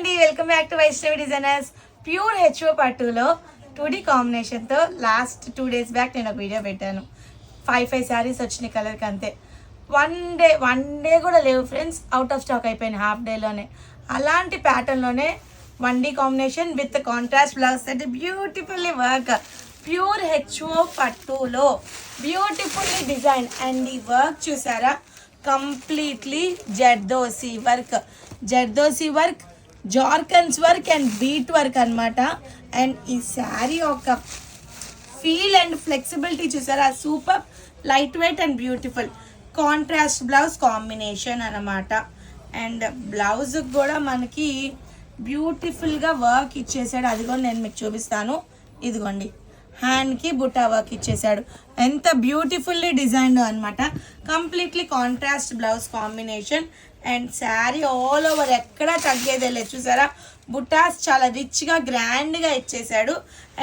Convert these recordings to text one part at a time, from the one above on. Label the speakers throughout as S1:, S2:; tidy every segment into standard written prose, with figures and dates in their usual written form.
S1: అండి, welcome back to Vaishnavi designers. Pure HO పట్టులో 2D కాంబినేషన్తో లాస్ట్ 2 days బ్యాక్ నేను ఒక వీడియో పెట్టాను. 5 శారీస్ వచ్చినాయి కలర్కి, అంతే. వన్ డే కూడా లేవు ఫ్రెండ్స్, అవుట్ ఆఫ్ స్టాక్ అయిపోయినాయి హాఫ్ డేలోనే. అలాంటి ప్యాటర్న్లోనే 1D combination with contrast blouse set, beautifully work. Pure HO పట్టులో బ్యూటిఫుల్లీ డిజైన్ అండ్ ఈ వర్క్ చూసారా, కంప్లీట్లీ జర్దోసి వర్క్, జార్కన్స్ వర్క్ అండ్ బీట్ వర్క్ అనమాట. అండ్ ఈ శారీ ఒక ఫీల్ అండ్ ఫ్లెక్సిబిలిటీ చూసారా, super light weight and beautiful. Contrast blouse combination అనమాట. And blouse కూడా మనకి బ్యూటిఫుల్గా వర్క్ ఇచ్చేసాడు. అది కూడా నేను మీకు చూపిస్తాను. ఇదిగోండి, హ్యాండ్కి బుటా వర్క్ ఇచ్చేసాడు. ఎంత బ్యూటిఫుల్లీ డిజైన్ అనమాట. Completely contrast blouse combination and sari all over ఎక్కడా తగ్గేదే లేదు. చూసారా, బుటాస్ చాలా రిచ్గా గ్రాండ్గా ఇచ్చేసాడు.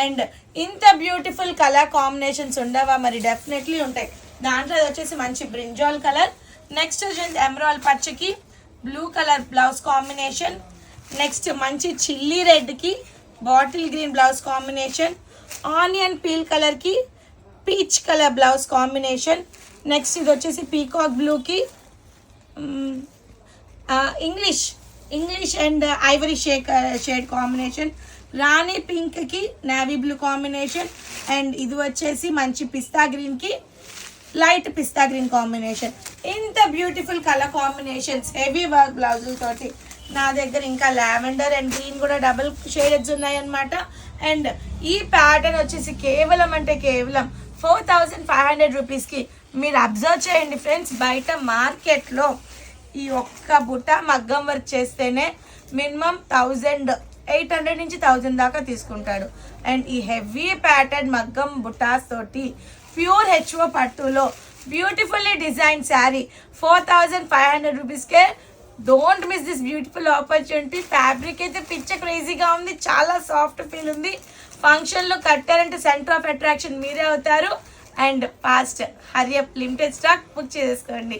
S1: అండ్ ఇంత బ్యూటిఫుల్ కలర్ కాంబినేషన్స్ ఉండవా? మరి డెఫినెట్లీ ఉంటాయి. దాంట్లో అది వచ్చేసి మంచి బ్రింజాల్ కలర్, నెక్స్ట్ వచ్చేసి ఎమరాల్డ్ పచ్చకి blue colour blouse combination, next మంచి చిల్లీ రెడ్కి bottle green blouse combination, onion peel కలర్కి peach colour blouse combination, next ఇది వచ్చేసి పీకాక్ బ్లూకి English and ivory shade combination, rani పింక్కి నేవీ బ్లూ కాంబినేషన్, అండ్ ఇది వచ్చేసి మంచి పిస్తా గ్రీన్కి లైట్ పిస్తా గ్రీన్ కాంబినేషన్. ఇంత beautiful colour combinations, heavy work బ్లౌజులతోటి. నా దగ్గర ఇంకా లావెండర్ అండ్ గ్రీన్ కూడా డబుల్ షేడెడ్స్ ఉన్నాయన్నమాట. అండ్ ఈ ప్యాటర్న్ వచ్చేసి కేవలం 4500 రూపీస్కి. మీరు అబ్జర్వ్ చేయండి ఫ్రెండ్స్, బయట మార్కెట్లో ఈ ఒక్క బుట్ట మగ్గం వర్క్ చేస్తేనే మినిమం 1800 నుంచి 1000 దాకా తీసుకుంటాడు. అండ్ ఈ హెవీ ప్యాటర్న్ మగ్గం బుటాస్ తోటి ప్యూర్ హెచ్ఓ పట్టులో బ్యూటిఫుల్లీ డిజైన్ శారీ 4500 రూపీస్కే. Don't miss this beautiful opportunity. Fabric అయితే పిచ్చ క్రేజీగా ఉంది, చాలా సాఫ్ట్ ఫీల్ ఉంది. ఫంక్షన్లో కట్టారంటే సెంటర్ ఆఫ్ అట్రాక్షన్ మీరే అవుతారు. And fast hurry up, limited stock book చేసుకోండి.